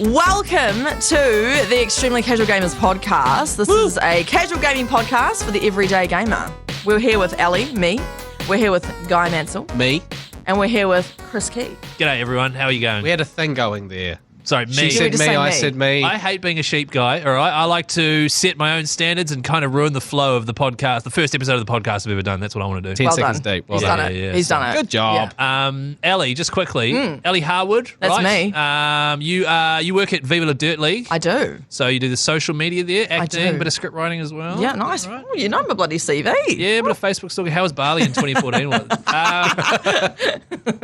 Welcome to the Extremely Casual Gamers podcast. This is a casual gaming podcast for the everyday gamer. We're here with Ellie, me. We're here with Guy Mansell. Me. And we're here with Chris Key. G'day everyone, how are you going? We had a thing going there. Sorry, me. She said me, I said me. I hate being a sheep guy, all right? I like to set my own standards and kind of ruin the flow of the podcast. The first episode of the podcast I've ever done, that's what I want to do. 10 Well seconds done. deep. Well He's done. done it. Yeah. He's done it. Good job. Yeah. Ellie, just quickly, Ellie Harwood, That's right? me. You work at Viva La Dirt League. I do. So you do the social media there, acting, do. bit of script writing as well. Yeah, nice. Right. Oh, you know my bloody CV. Yeah, bit of Facebook stalking. How was Bali in 2014?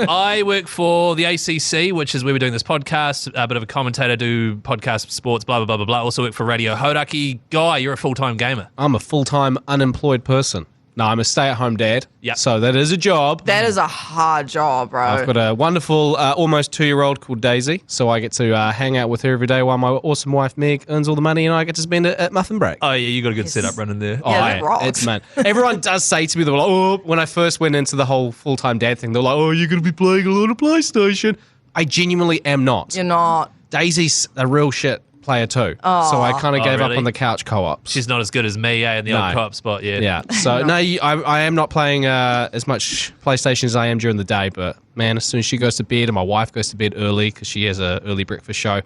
I work for the ACC, which is where we're doing this podcast. A bit of a commentator, do podcast, sports, blah, blah, blah, blah, blah. Also work for Radio Hodaki. Guy, you're a full-time gamer. I'm a full-time unemployed person. No, I'm a stay-at-home dad. Yep. So that is a job. That is a hard job, bro. I've got a wonderful, almost 2-year-old called Daisy. So I get to hang out with her every day while my awesome wife Meg earns all the money and I get to spend it at muffin break. Oh, yeah, you got a good setup running there. Yeah, that rocks. It's man. Everyone does say to me, they're like, oh, when I first went into the whole full-time dad thing, they're like, oh, you're going to be playing a lot of PlayStation. I genuinely am not. You're not. Daisy's a real shit player too. So I kind of gave really? up on the couch co-ops. She's not as good as me, in the old co-op spot, yeah. Yeah. So I am not playing as much PlayStation as I am during the day, but man, as soon as she goes to bed and my wife goes to bed early because she has a early breakfast show,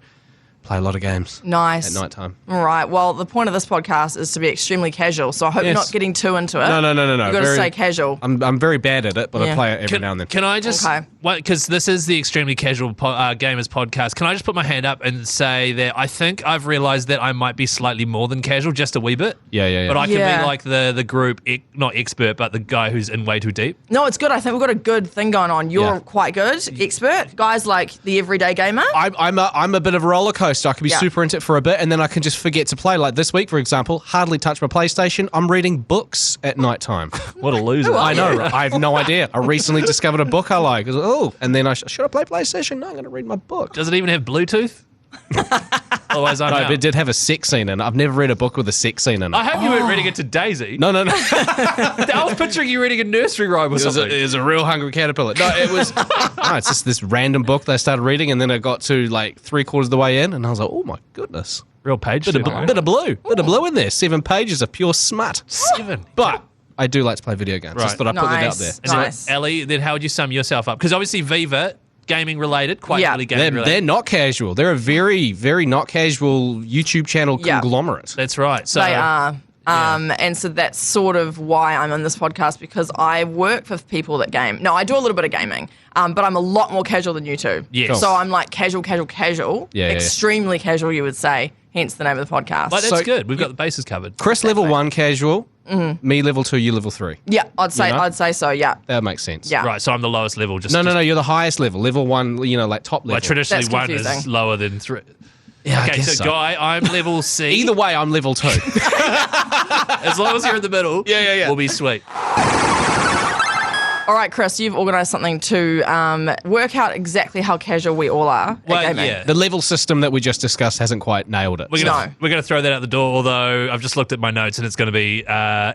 play a lot of games. Nice. At night time. All right. Well, the point of this podcast is to be extremely casual, so I hope you're not getting too into it. No. You've got to stay casual. I'm very bad at it, but Yeah. I play it every now and then. Can I just, Okay. because this is the Extremely Casual Gamers podcast, can I just put my hand up and say that I think I've realised that I might be slightly more than casual, just a wee bit. Yeah. But I can Yeah. be like the group, not expert, but the guy who's in way too deep. No, it's good. I think we've got a good thing going on. You're Yeah. quite good, expert. Guys like the everyday gamer. I'm a bit of a roller coaster. I can be Yeah. super into it for a bit, and then I can just forget to play. Like this week, for example, hardly touch my PlayStation. I'm reading books at night time. What a loser. I know, right? I have no idea. I recently discovered a book I like. I was like, oh, and then should I play PlayStation? No, I'm going to read my book. Does it even have Bluetooth? Otherwise, I'm No, out. but it did have a sex scene in it. I've never read a book with a sex scene in it. I hope you weren't reading it to Daisy. No. I was picturing you reading a nursery rhyme or something. It was a real hungry caterpillar. No, it was. No, it's just this random book that I started reading, and then I got to like 3/4 of the way in, and I was like, oh my goodness, Real page. bit of blue in there. 7 pages of pure smut. 7. But I do like to play video games. Right. Just thought I'd put that out Nice. there. Anyway, Nice. Ellie, then how would you sum yourself up? Because obviously Viva, gaming related, quite Yeah. really gaming They're related. not casual. They're a very, very not casual YouTube channel Yeah. conglomerate. That's right. So They are. And so that's sort of why I'm on this podcast, because I work with people that game. No, I do a little bit of gaming, but I'm a lot more casual than you two. Yes. Cool. So I'm like casual. Yeah. Extremely casual, you would say, hence the name of the podcast. But that's So- good. We've got the bases covered. Chris level 1 casual, me level 2, you level 3. Yeah, I'd say You know? I'd say so, yeah. That makes sense. Yeah. Right, so I'm the lowest level. Just No, you're the highest level. Level 1, like top level. Like traditionally, That's 1 is confusing. lower than 3. Yeah, I Okay, guess so so. Guy, I'm level C. Either way, I'm level 2. As long as you're in the middle, Yeah. we'll be sweet. All right, Chris, you've organised something to work out exactly how casual we all are Well, at gaming. yeah. The level system that we just discussed hasn't quite nailed it. We're gonna throw that out the door, although I've just looked at my notes and it's going to be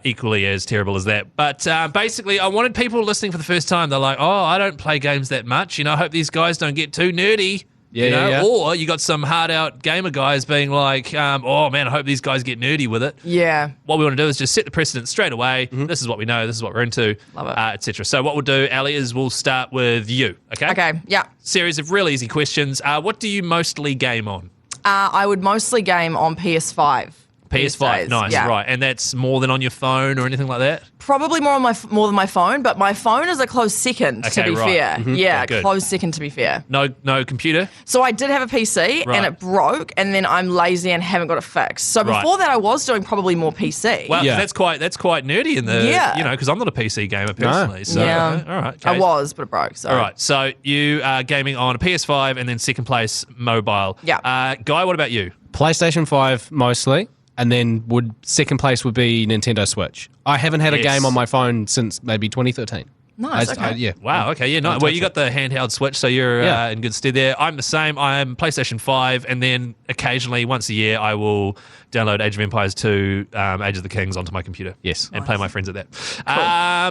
equally as terrible as that. But basically, I wanted people listening for the first time. They're like, oh, I don't play games that much. I hope these guys don't get too nerdy. Yeah. Or you got some hard-out gamer guys being like, oh, man, I hope these guys get nerdy with it. Yeah. What we want to do is just set the precedent straight away. This is what we know. This is what we're into. Love it. Etc. So what we'll do, Ali, is we'll start with you, okay? Okay, yeah. Series of real easy questions. What do you mostly game on? I would mostly game on PS5. these PS5, days. nice, Yeah. right. And that's more than on your phone or anything like that? Probably more than my phone, but my phone is a close second, to Okay, be right. fair. Yeah, Okay, good. close second, to be fair. No computer? So I did have a PC Right. and it broke, and then I'm lazy and haven't got it fixed. So Right. before that, I was doing probably more PC. Well, Yeah. that's quite nerdy in the, Yeah. because I'm not a PC gamer personally. So, Yeah. all right. I okay. was, but it broke. So. All right, so you are gaming on a PS5 and then second place mobile. Yeah. Guy, what about you? PlayStation 5 mostly, and then second place would be Nintendo Switch. I haven't had a Yes. game on my phone since maybe 2013. Nice, okay. Yeah. Wow. Okay. Yeah. No. Well, you got the handheld Switch, so you're Yeah. in good stead there. I'm the same. I'm PlayStation 5, and then occasionally, once a year, I will download Age of Empires 2, Age of the Kings onto my computer. Yes. And play my friends at that.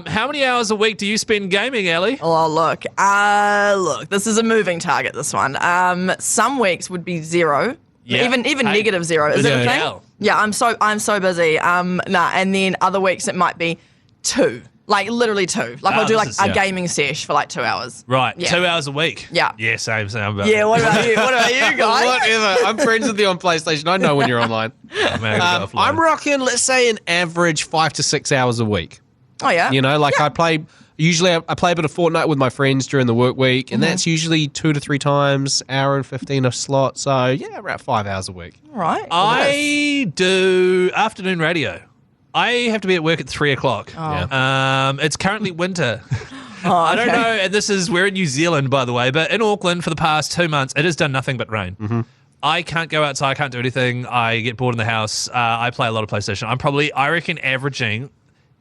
How many hours a week do you spend gaming, Ellie? Oh, look, this is a moving target, this one. Some weeks would be 0. Yeah. Even Hey, negative 0. Is it a busy thing? hell. Yeah, I'm so busy. And then other weeks it might be 2. Like literally 2. Like I'll do like this is- a yeah. gaming sesh for like 2 hours. Right. Yeah. 2 hours a week. Yeah. Yeah. Same. Yeah, what about you? What about you guys? Whatever. I'm friends with you on PlayStation. I know when you're online. Man, I gotta go offline. I'm rocking, let's say, an average 5 to 6 hours a week. Oh yeah. You know, like I play a bit of Fortnite with my friends during the work week, and that's usually 2 to 3 times, hour and 15 a slot. So yeah, around 5 hours a week. All right. I do afternoon radio. I have to be at work at 3 o'clock. Oh. Yeah. It's currently winter. Oh, I don't okay. know, and we're in New Zealand, by the way, but in Auckland for the past 2 months, it has done nothing but rain. Mm-hmm. I can't go outside, I can't do anything. I get bored in the house. I play a lot of PlayStation. I reckon, averaging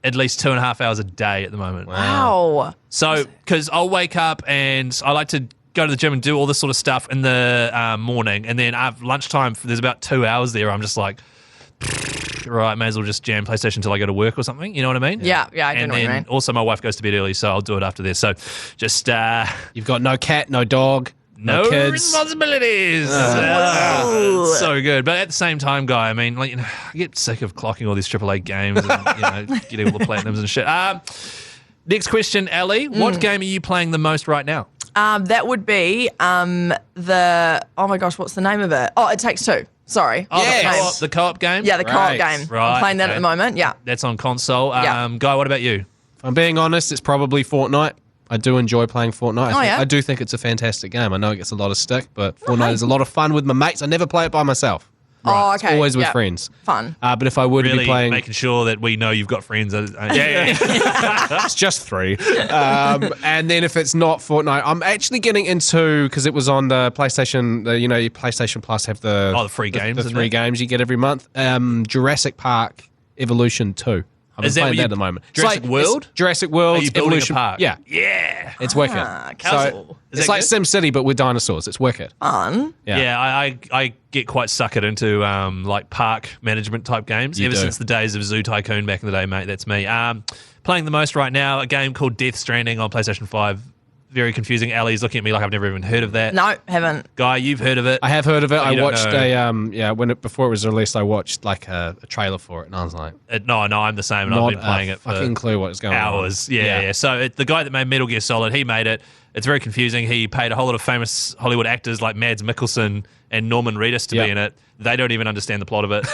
at least 2.5 hours a day at the moment. Wow. So, because I'll wake up and I like to go to the gym and do all this sort of stuff in the morning, and then at lunchtime, there's about 2 hours there. I'm just like, right, may as well just jam PlayStation until I go to work or something. You know what I mean? Yeah, I do And know what you then mean. also my wife goes to bed early, so I'll do it after this. So, just You've got no cat, no dog, no kids. responsibilities. Wow. So good, but at the same time, Guy, I mean, like, I get sick of clocking all these AAA games and getting all the platinums and shit. Next question, Ellie. What game are you playing the most right now? That would be oh my gosh, what's the name of it? Oh, It Takes Two. Sorry. Oh, Yes. the co-op game? Yeah, the co-op Right. game. Right, I'm playing that at okay. the moment. Yeah. That's on console. Yeah. Guy, what about you? If I'm being honest, it's probably Fortnite. I do enjoy playing Fortnite. Yeah? I do think it's a fantastic game. I know it gets a lot of stick, but Fortnite is a lot of fun with my mates. I never play it by myself. Oh, okay. Always with Yeah. friends. Fun. But if I were to Really be playing, making sure that we know you've got friends. Yeah. it's just 3. And then if it's not Fortnite, I'm actually getting into, because it was on the PlayStation, your PlayStation Plus have the free games, the isn't 3 it? games you get every month. Jurassic Park Evolution 2. I've been Is that playing what that you- at the moment. Jurassic it's World? Jurassic World. Are you building a Evolution. park? Yeah. Yeah. It's wicked. cool. So Is it's that like good? SimCity, but with dinosaurs. It's wicked. Fun. Yeah, I get quite suckered into like park management type games You ever do. since the days of Zoo Tycoon back in the day, mate. That's me. Playing the most right now, a game called Death Stranding on PlayStation 5. Very confusing. Ellie's looking at me like I've never even heard of that. No, haven't. Guy, you've heard of it. I have heard of it. But I you don't watched know. before it was released, I watched like a trailer for it, and I was like, No, I'm the same, and not I've been playing a it for fucking clue what is going hours. on. Yeah. So the guy that made Metal Gear Solid, he made it. It's very confusing. He paid a whole lot of famous Hollywood actors like Mads Mikkelsen and Norman Reedus to Yep. be in it. They don't even understand the plot of it.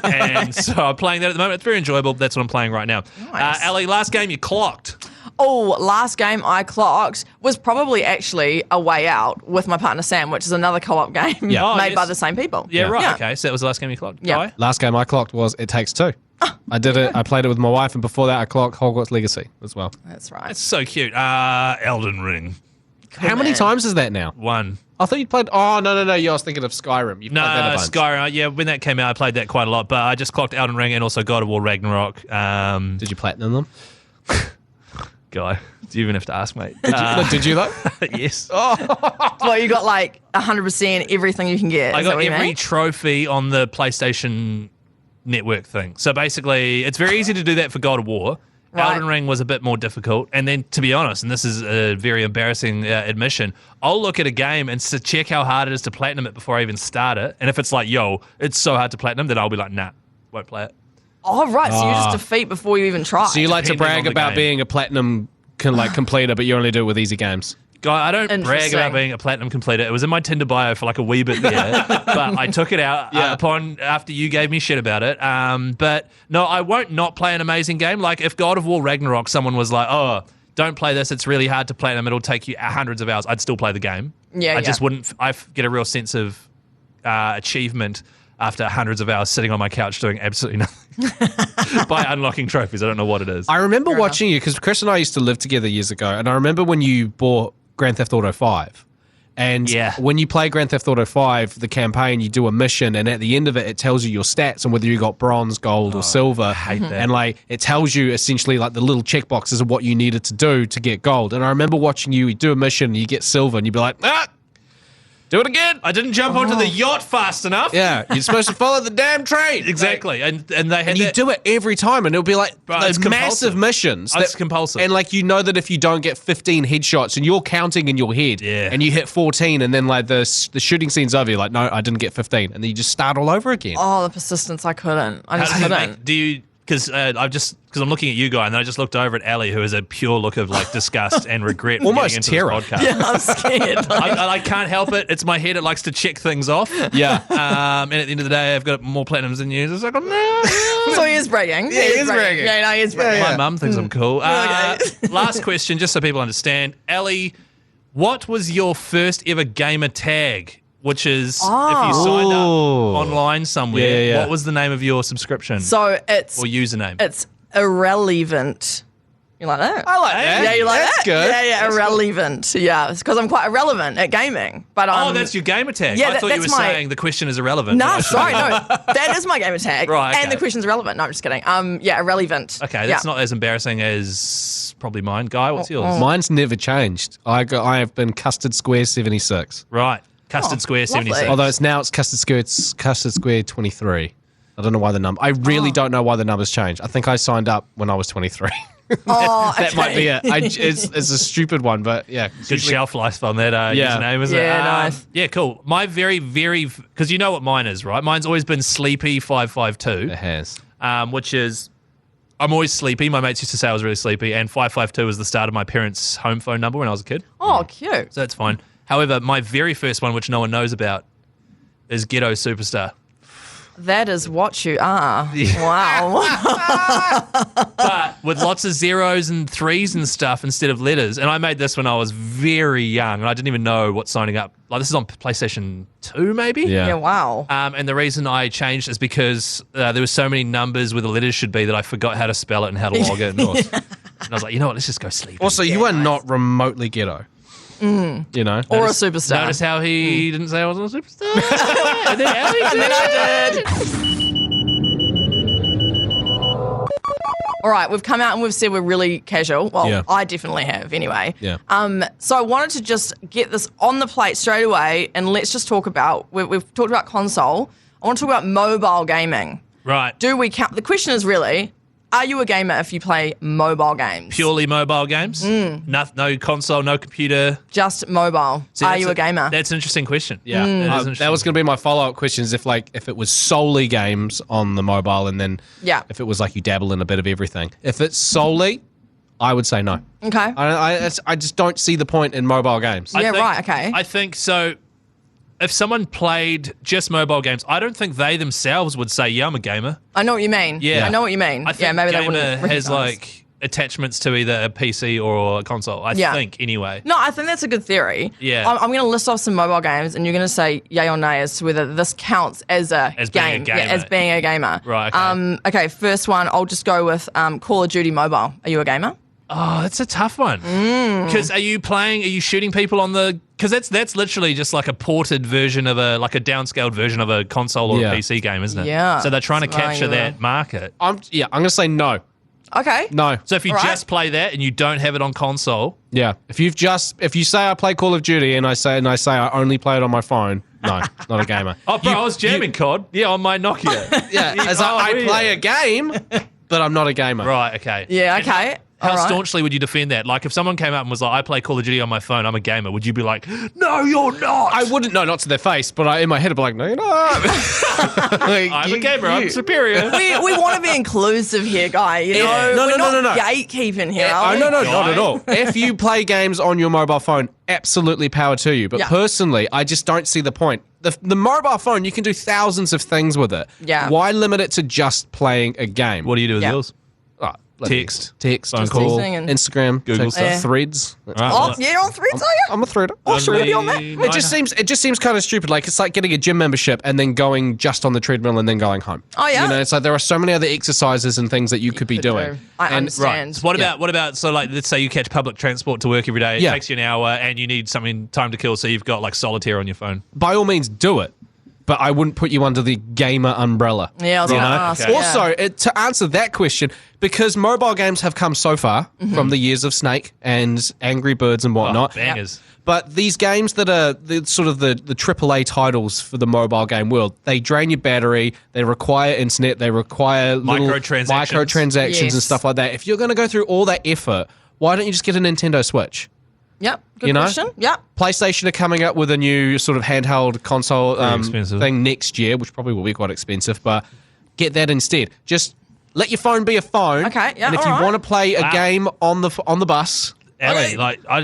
And so I'm playing that at the moment. It's very enjoyable. That's what I'm playing right now. Nice. Ellie, last game you clocked. Oh, last game I clocked was probably actually A Way Out with my partner Sam, which is another co-op game Yeah. Oh, made yes. by the same people. Yeah, right. Yeah. Okay, so that was the last game you clocked. Yeah. Guy? Last game I clocked was It Takes Two. I did it. I played it with my wife, and before that, I clocked Hogwarts Legacy as well. That's right. It's so cute. Elden Ring. How many man. times is that now? 1. I thought you played. Oh no! Yeah, I was thinking of Skyrim. You've No, played that a bunch. Skyrim. Yeah, when that came out, I played that quite a lot. But I just clocked Elden Ring and also God of War Ragnarok. Did you platinum them? Guy, do you even have to ask, mate? Did you though? Yes. Well, you got like 100% everything you can get. I Is that got what you every mean? trophy on the PlayStation Network thing. So basically, it's very easy to do that for God of War. Right. Elden Ring was a bit more difficult. And then, to be honest, and this is a very embarrassing admission, I'll look at a game and check how hard it is to platinum it before I even start it. And if it's like, yo, it's so hard to platinum, then I'll be like, nah, won't play it. Oh, right. So you just defeat before you even try. So you like to Depending on brag the about game. being a platinum completer, but you only do it with easy games. Guy, I don't brag Interesting. about being a platinum completer. It was in my Tinder bio for like a wee bit there, but I took it out after you gave me shit about it. But no, I won't not play an amazing game. Like if God of War Ragnarok, someone was like, "Oh, don't play this. It's really hard to platinum. It'll take you hundreds of hours." I'd still play the game. Yeah, I just wouldn't. I get a real sense of achievement after hundreds of hours sitting on my couch doing absolutely nothing by unlocking trophies. I don't know what it is. I remember watching you because Chris and I used to live together years ago, and I remember when you bought Grand Theft Auto 5, And Yeah. when you play Grand Theft Auto 5, the campaign, you do a mission, and at the end of it, it tells you your stats and whether you got bronze, gold, or silver. hate that. And like it tells you essentially like the little checkboxes of what you needed to do to get gold. And I remember watching you do a mission, and you get silver, and you'd be like, do it again. I didn't jump onto the yacht fast enough. Yeah, you're supposed to follow the damn train. Exactly. And they had And you that- do it every time, and it'll be like Bro, those it's compulsive. massive missions. Oh, it's compulsive. And like you know that if you don't get 15 headshots, and you're counting in your head, Yeah. and you hit 14, and then like the shooting scene's over, you're like, no, I didn't get 15, and then you just start all over again. Oh, the persistence! I couldn't. I How just does it couldn't. make, do you? Because I'm looking at you, Guy, and then I just looked over at Ali, who has a pure look of like disgust and regret for Almost getting into terror. this podcast. Yeah, I'm scared. I can't help it. It's my head. It likes to check things off. Yeah. And at the end of the day, I've got more platinums than you. It's like, oh, no. So he is bragging. Yeah, he is bragging. Yeah, no, he is bragging. My mum thinks I'm cool. Okay. Last question, just so people understand. Ali, what was your first ever gamer tag? Which is, if you signed up Ooh. online somewhere, Yeah. what was the name of your subscription So it's or username? it's irrelevant. You like that? I like that. Yeah, you like That's that? good. Yeah, irrelevant. Yeah, it's because I'm quite irrelevant at gaming. But Oh, that's your gamer tag. yeah, I thought you were that's my- saying the question is irrelevant. No, but I should- sorry, no. That is my gamer tag. Right, okay. And the question's irrelevant. No, I'm just kidding. Yeah, irrelevant. Okay, that's yeah. not as embarrassing as probably mine. Guy, what's yours? Mine's never changed. I have been Custard Square 76. Right, Custard Square lovely. 76. Although it's Custard Square. It's Custard Square 23. I don't know why the number. I really don't know why the numbers changed. I think I signed up when I was 23. Oh, That okay. might be it. It's a stupid one, but yeah. Good shelf life on that Yeah. username, isn't it? Yeah, nice. Yeah, cool. My very, very, because you know what mine is, right? Mine's always been Sleepy552, It has. which is, I'm always sleepy. My mates used to say I was really sleepy, and 552 was the start of my parents' home phone number when I was a kid, Oh, cute. so that's fine. However, my very first one, which no one knows about, is Ghetto Superstar. That is what you are. Wow. But with lots of zeros and threes and stuff instead of letters. And I made this when I was very young, and I didn't even know what signing up. Like, this is on PlayStation 2, maybe? Yeah. Yeah, wow. And the reason I changed is because there were so many numbers where the letters should be that I forgot how to spell it and how to log it. And I was like, you know what, let's just go sleep. Also, you are not remotely ghetto. You know? Or a superstar. Notice how he didn't say I wasn't a superstar? And then Ali And then I did. All right, we've come out and we've said we're really casual. Well, Yeah. I definitely have anyway. Yeah. So I wanted to just get this on the plate straight away, and let's just talk about, we've talked about console. I want to talk about mobile gaming. Right. Do we count? The question is really, are you a gamer if you play mobile games? Purely mobile games? No console, no computer. Just mobile. See, Are that's you a gamer? That's an interesting question. Yeah. That is That interesting. was going to be my follow-up question is if it was solely games on the mobile and then Yeah. if it was like you dabble in a bit of everything. If it's solely, I would say no. Okay. I just don't see the point in mobile games. I Yeah, think- right, okay. I think so. If someone played just mobile games, I don't think they themselves would say, yeah, I'm a gamer. I know what you mean. Yeah. I know what you mean. I think yeah, maybe they gamer wouldn't has recognise. like attachments to either a PC or a console. I Yeah. think anyway. No, I think that's a good theory. Yeah. I'm going to list off some mobile games, and you're going to say yay or nay as to whether this counts as a As being a game. gamer. Yeah, as being a gamer. Right, okay. Okay. First one, I'll just go with Call of Duty Mobile. Are you a gamer? Oh, that's a tough one. Because are you shooting people on the? Because that's literally just like a ported version of a downscaled version of a console or Yeah. a PC game, isn't it? Yeah. So they're trying to So, capture yeah. that market. I'm going to say no. Okay. No. So if you All right. just play that and you don't have it on console, Yeah. If you say I play Call of Duty and I say I only play it on my phone, no, not a gamer. oh, bro, I was jamming COD. Yeah, on my Nokia. Yeah, as Oh, I yeah. play a game, but I'm not a gamer. Right. Okay. Yeah. Okay. How All right. staunchly would you defend that? Like, if someone came up and was like, I play Call of Duty on my phone, I'm a gamer, would you be like, no, you're not? I wouldn't, no, not to their face, but in my head I'd be like, no, you're not. Like, I'm a gamer, I'm superior. We want to be inclusive here, Guy. You know, no, we're no, no, not no. gatekeeping here. Oh, are we? no, not at all. If you play games on your mobile phone, absolutely power to you. But Yeah. personally, I just don't see the point. The mobile phone, you can do thousands of things with it. Yeah. Why limit it to just playing a game? What do you do with Yeah. yours? Oh, Text. phone call. Texting and- Instagram, Google TikTok, stuff. Threads. Right, Oh, well, yeah, on Threads, are you? I'm a threader. Oh, should we be on that? It just seems kind of stupid. Like it's like getting a gym membership and then going just on the treadmill and then going home. Oh, yeah. You know, it's like there are so many other exercises and things that you could be doing. do. I understand. Right. So what about so like let's say you catch public transport to work every day. It Yeah. takes you an hour and you need something time to kill, so you've got like solitaire on your phone. By all means, do it. But I wouldn't put you under the gamer umbrella. Yeah, I was You going to know? ask. Okay. yeah. Also, to answer that question, because mobile games have come so far from the years of Snake and Angry Birds and whatnot. Oh, bangers. But these games that are the AAA titles for the mobile game world, they drain your battery, they require internet, they require little microtransactions and Yes. stuff like that. If you're going to go through all that effort, why don't you just get a Nintendo Switch? Yep, good You know? question. Yep. PlayStation are coming up with a new sort of handheld console expensive. thing next year, which probably will be quite expensive, but get that instead. Just let your phone be a phone. Okay, yeah, And if you alright. want to play a game on the bus, Ellie, like I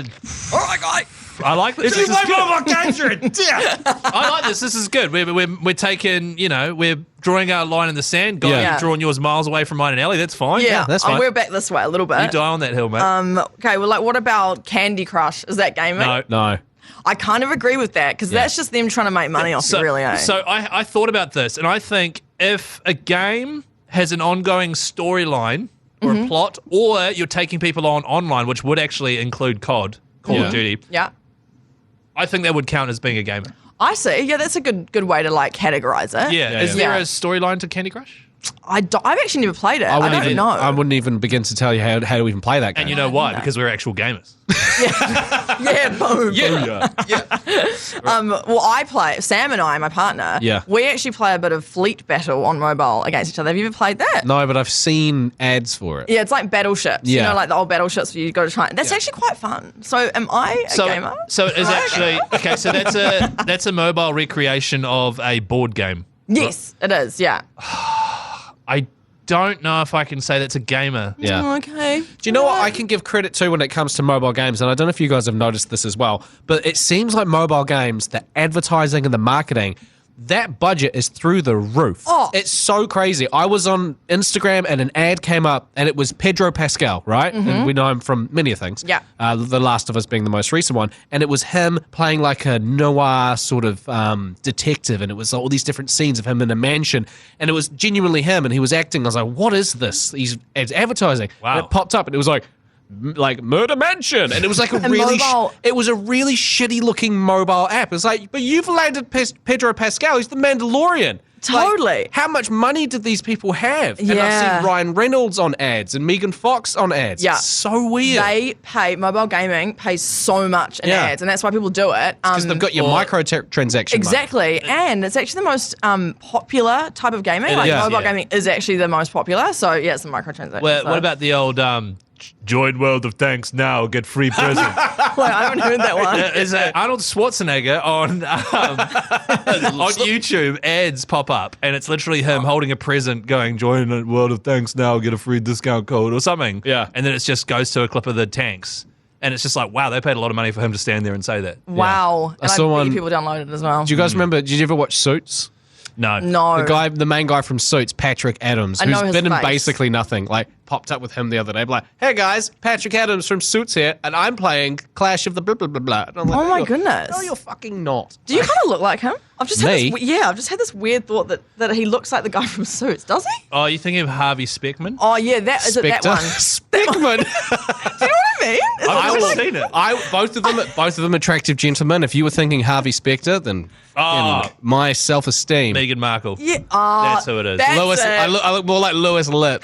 All right, guy. like this. This is good. mobile games, you're a dick. I like this. This is good. We're taking, we're drawing our line in the sand. Guy, Yeah. you're drawing yours miles away from mine and Ellie. That's fine. Yeah, that's fine. we're back this way a little You bit. die on that hill, mate. Okay, well, like, what about Candy Crush? Is that gaming? no. No. I kind of agree with that because that's just them trying to make money off you, really, eh? So I thought about this, and I think if a game has an ongoing storyline or a plot, or you're taking people on online, which would actually include COD, Call Yeah. of Duty, yeah. I think that would count as being a gamer. I see. Yeah, that's a good way to, like, categorize it. Yeah. Is yeah. there a storyline to Candy Crush? I've actually never played it. I wouldn't don't even, know. I wouldn't even begin to tell you how to even play that game. And you know why? Because we're actual gamers. Yeah, boom. Well, I play, Sam and I, my partner, Yeah. we actually play a bit of Fleet Battle on mobile against each other. Have you ever played that? No, but I've seen ads for it. Yeah, it's like battleships. You Yeah. know, like the old battleships where you go to try. That's actually quite fun. So, am I a gamer? So it's actually okay. So that's a mobile recreation of a board game. Yes, it is. Yeah. I don't know if I can say that's a gamer. Yeah. Okay. Do you know what I can give credit to when it comes to mobile games? And I don't know if you guys have noticed this as well, but it seems like mobile games, the advertising and the marketing, that budget is through the roof. Oh. It's so crazy. I was on Instagram and an ad came up and it was Pedro Pascal, right? And we know him from many things. Yeah. The Last of Us being the most recent one. And it was him playing like a noir sort of detective. And it was all these different scenes of him in a mansion. And it was genuinely him. And he was acting. I was like, what is this? It's advertising. Wow. And it popped up and it was like Murder Mansion, and it was like a really mobile- it was a really shitty looking mobile app. It's like, but you've landed Pedro Pascal, he's the Mandalorian. Totally. Like, how much money did these people have? And I've Yeah. seen Ryan Reynolds on ads and Megan Fox on ads. Yeah. It's so weird. Mobile gaming pays so much in Yeah. ads, and that's why people do it. Because they've got your microtransaction. Exactly, and it's actually the most popular type of gaming. Like is, mobile yeah. gaming is actually the most popular. So yeah, it's the microtransactions. Well, so. what about the old join World of Tanks now, get free present? Wait, I haven't heard that one. Is Arnold Schwarzenegger on YouTube? Ads pop up, and it's literally him holding a present, going "Join World of Tanks now, get a free discount code" or something. Yeah. and then it just goes to a clip of the tanks, and it's just like, wow, they paid a lot of money for him to stand there and say that. Wow, and I saw bet one- people downloaded it as well. Do you guys remember? Did you ever watch Suits? No, No, The main guy from Suits, Patrick Adams, I who's know his been in face. basically nothing. Like popped up with him the other day, like, "Hey guys, Patrick Adams from Suits here, and I'm playing Clash of the blah blah blah blah." And I'm like, Oh my "No, goodness. No, you're fucking not." do you kind of look like him? I've just Me? had this, I've just had this weird thought that he looks like the guy from Suits. Does he? Oh, you thinking of Harvey Speckman? Oh yeah, that is it. That one. Speckman. Do you know what I mean? I've will- never seen it. Both of them attractive gentlemen. If you were thinking Harvey Specter, then Oh. my self-esteem. Meghan Markle. Yeah, That's who it is. that's Lewis, it. I look more like Lewis Litt.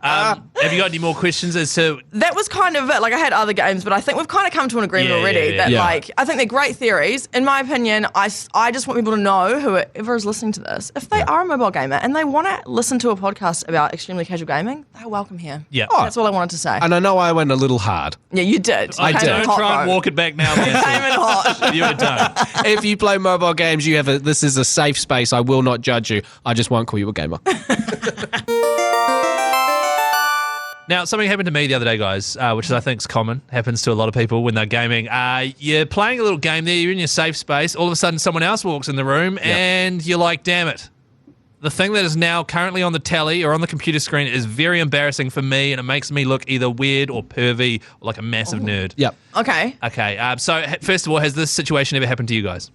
Have you got any more questions as to? That was kind of it. Like I had other games, but I think we've kind of come to an agreement Yeah, already yeah, that yeah. like I think they're great theories. In my opinion, I just want people to know, whoever is listening to this, if they are a mobile gamer and they want to listen to a podcast about extremely casual gaming, they're welcome here. Yeah. That's all I wanted to say. And I know I went a little hard. Yeah, you did. You I came did. in Don't hot, try and bro. walk it back now, You came Nancy. in hot. You don't. If you play mobile games, this is a safe space. I will not judge you. I just won't call you a gamer. Now, something happened to me the other day, guys, which I think is common. Happens to a lot of people when they're gaming. You're playing a little game there. You're in your safe space. All of a sudden, someone else walks in the room, and you're like, damn it. the thing that is now currently on the telly or on the computer screen is very embarrassing for me, and it makes me look either weird or pervy or like a massive nerd. Yep. Okay. Okay, so first of all, has this situation ever happened to you guys?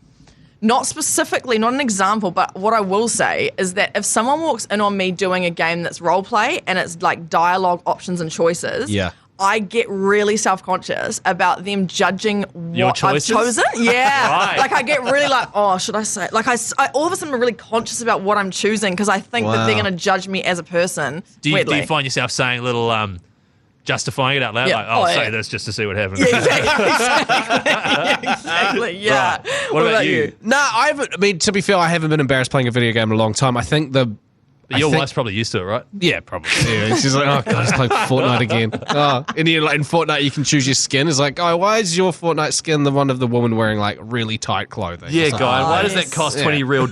Not specifically, not an example, but what I will say is that if someone walks in on me doing a game that's role play and it's like dialogue options and choices, Yeah. I get really self-conscious about them judging Your what I've choices? chosen. Yeah. Right. Like I get really like, oh, should I say? Like I all of a sudden I'm really conscious about what I'm choosing because I think that they're Wow. going to judge me as a person. Do you weirdly. find yourself saying little justifying it out loud? Yeah. Like, I'll Oh, say yeah. this just to see what happens. Yeah, exactly. Yeah. Right. What about you? No, I mean, to be fair, I haven't been embarrassed playing a video game in a long time. I think But your wife's probably used to it, right? Yeah, probably. Yeah, she's like, oh, God, it's playing Fortnite again. Oh, and you like in Fortnite, you can choose your skin. It's like, oh, why is your Fortnite skin the one of the woman wearing like really tight clothing? Yeah, It's like, guy. Why yes. does that cost Yeah. $20 real?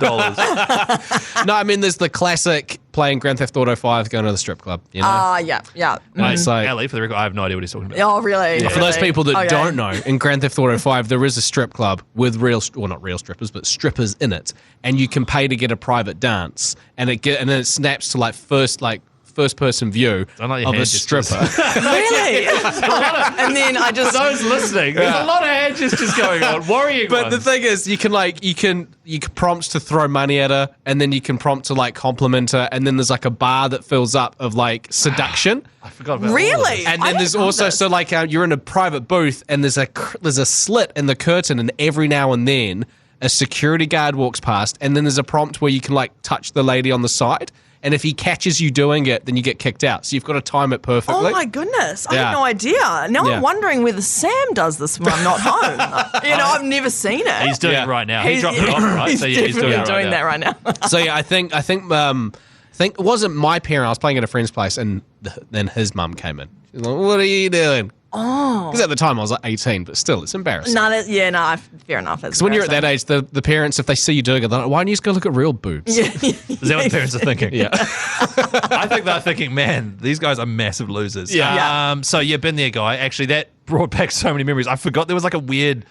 No, I mean, there's the classic playing Grand Theft Auto 5, going to the strip club. You know, Yeah. Yeah. Mate, So- Ali, for the record, I have no idea what he's talking about. Oh, really? for those Really? people that Okay. don't know, in Grand Theft Auto 5, there is a strip club with well, not real strippers, but strippers in it, and you can pay to get a private dance, and then it snaps to like first person view I like your of a hand gestures. stripper. Really? And then I just. For those listening, there's a lot of hand gestures going on. Worrying But the ones. thing is, you can prompt to throw money at her, and then you can prompt to like compliment her, and then there's like a bar that fills up of like seduction. I forgot about all of Really? this. And I then don't there's know also this. so like you're in a private booth, and there's a slit in the curtain, and every now and then a security guard walks past, and then there's a prompt where you can like touch the lady on the side, and if he catches you doing it, then you get kicked out. So you've got to time it perfectly. Oh my goodness! I Yeah. had no idea. Now Yeah. I'm wondering whether Sam does this when I'm not home. I've never seen it. He's doing Yeah. it right now. He dropped it off, right? He's So yeah, he's doing it definitely right that now. right now. So yeah, I think it wasn't my parent. I was playing at a friend's place, and then his mum came in. She's like, "What are you doing?" Oh, because at the time I was like 18, but still, it's embarrassing. Fair enough. Because when you're at that age, the parents, if they see you doing it, they're like, "Why don't you just go look at real boobs?" Yeah. Is that what parents are thinking? Yeah. I think they're thinking, man, these guys are massive losers. Yeah. So yeah, been there, guy. Actually, that brought back so many memories. I forgot there was like a weird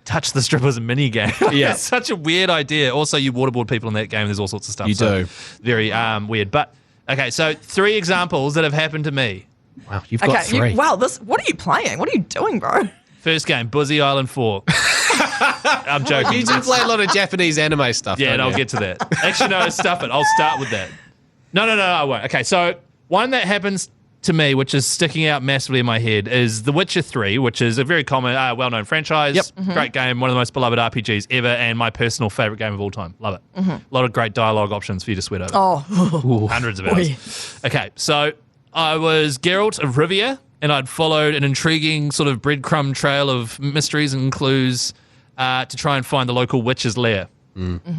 touch the strippers mini game. Yeah. It's such a weird idea. Also, you waterboard people in that game. There's all sorts of stuff. You so do. Very weird. But okay, so 3 examples that have happened to me. Wow, you've got Okay. 3. What are you playing? What are you doing, bro? First game, Buzzy Island 4. I'm joking. You do play a lot of Japanese anime stuff. Yeah, don't and I'll you? get to that. Actually, no, stuff it. I'll start with that. No, I won't. Okay, so one that happens to me, which is sticking out massively in my head, is The Witcher 3, which is a very common, well-known franchise. Yep. Mm-hmm. Great game, one of the most beloved RPGs ever, and my personal favourite game of all time. Love it. A lot of great dialogue options for you to sweat over. Oh, Hundreds of hours. Okay, so I was Geralt of Rivia, and I'd followed an intriguing sort of breadcrumb trail of mysteries and clues to try and find the local witch's lair.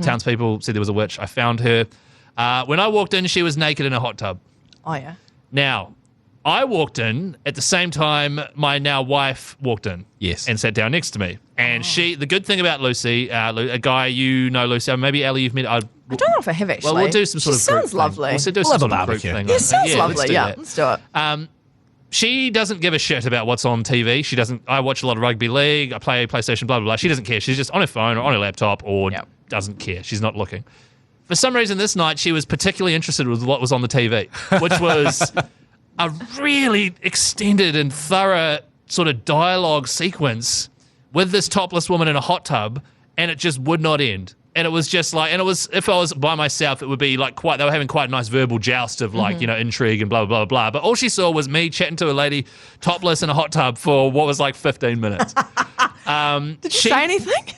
Townspeople said there was a witch. I found her. When I walked in, she was naked in a hot tub. oh yeah. Now, I walked in at the same time my now wife walked in. Yes. And sat down next to me. And the good thing about Lucy, a guy you know, Lucy, maybe Ellie, you've met. I don't know if I have actually. Well, we'll do some sort She of group sounds thing. lovely. We'll do We'll some have sort a of group barbecue. thing. Yeah, sounds let's lovely. do Yeah, that. let's do it. She doesn't give a shit about what's on TV. She doesn't. I watch a lot of rugby league. I play PlayStation. Blah blah blah. She doesn't care. She's just on her phone or on her laptop or Yep. doesn't care. She's not looking. For some reason, this night she was particularly interested with what was on the TV, which was a really extended and thorough sort of dialogue sequence with this topless woman in a hot tub, and it just would not end. And it was just like, and it was, if I was by myself, it would be like they were having quite a nice verbal joust of like, intrigue and blah, blah, blah, blah. But all she saw was me chatting to a lady topless in a hot tub for what was like 15 minutes. Did you say anything?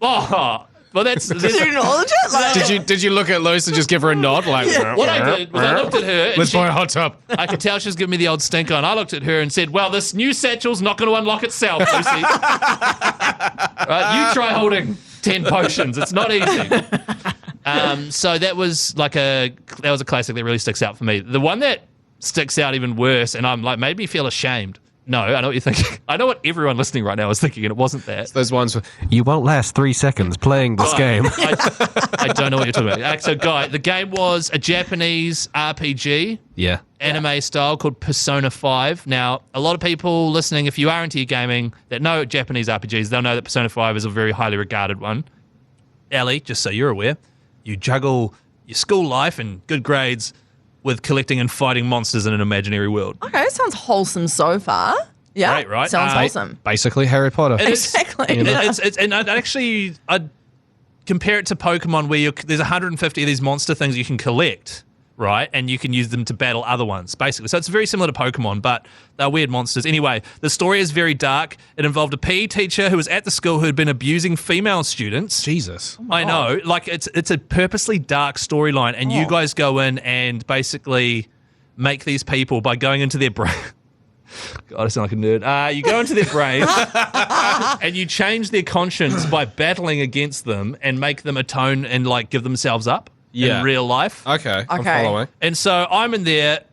Oh, well, that's Did you acknowledge it? Like, Did you look at Luce and just give her a nod? Like, what I did was I looked at her and let's buy a hot tub. I could tell she was giving me the old stink on. I looked at her and said, well, this new satchel's not going to unlock itself, Lucy. Right, you try holding 10 potions. It's not easy. So that was a classic that really sticks out for me. The one that sticks out even worse, and I'm like, made me feel ashamed. No, I know what you're thinking. I know what everyone listening right now is thinking, and it wasn't that. Those ones where you won't last 3 seconds playing this game. I don't know what you're talking about. So, Guy, the game was a Japanese RPG, Yeah. anime style, called Persona 5. Now, a lot of people listening, if you are into your gaming that know Japanese RPGs, they'll know that Persona 5 is a very highly regarded one. Ellie, just so you're aware, you juggle your school life and good grades with collecting and fighting monsters in an imaginary world. Okay, it sounds wholesome so far. Yeah, Great, right? Sounds wholesome. Basically Harry Potter. It is- Exactly. and I'd compare it to Pokemon where there's 150 of these monster things you can collect, right? And you can use them to battle other ones, basically. So it's very similar to Pokemon, but they're weird monsters. Anyway, the story is very dark. It involved a PE teacher who was at the school who had been abusing female students. Jesus. I know. Like, it's a purposely dark storyline, and you guys go in and basically make these people by going into their brain. God, I sound like a nerd. You go into their brain and you change their conscience by battling against them and make them atone and like give themselves up in real life. Okay, I'm Okay. following. And so I'm in there.